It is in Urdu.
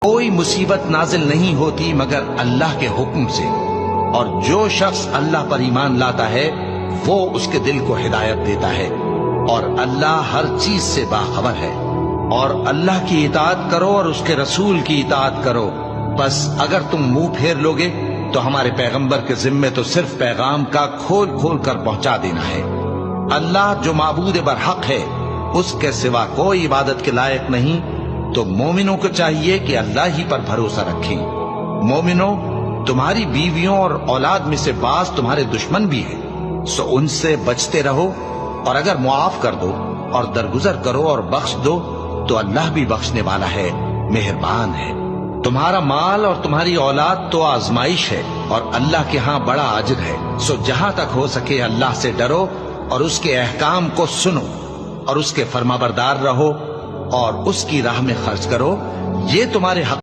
کوئی مصیبت نازل نہیں ہوتی مگر اللہ کے حکم سے، اور جو شخص اللہ پر ایمان لاتا ہے وہ اس کے دل کو ہدایت دیتا ہے، اور اللہ ہر چیز سے باخبر ہے۔ اور اللہ کی اطاعت کرو اور اس کے رسول کی اطاعت کرو، بس اگر تم منہ پھیر لوگے تو ہمارے پیغمبر کے ذمے تو صرف پیغام کا کھول کھول کر پہنچا دینا ہے۔ اللہ جو معبود برحق ہے، اس کے سوا کوئی عبادت کے لائق نہیں، تو مومنوں کو چاہیے کہ اللہ ہی پر بھروسہ رکھیں۔ مومنوں، تمہاری بیویوں اور اولاد میں سے بعض تمہارے دشمن بھی ہیں، سو ان سے بچتے رہو، اور اگر معاف کر دو اور درگزر کرو اور بخش دو تو اللہ بھی بخشنے والا ہے، مہربان ہے۔ تمہارا مال اور تمہاری اولاد تو آزمائش ہے، اور اللہ کے ہاں بڑا اجر ہے، سو جہاں تک ہو سکے اللہ سے ڈرو اور اس کے احکام کو سنو اور اس کے فرمانبردار رہو اور اس کی راہ میں خرچ کرو، یہ تمہارے حق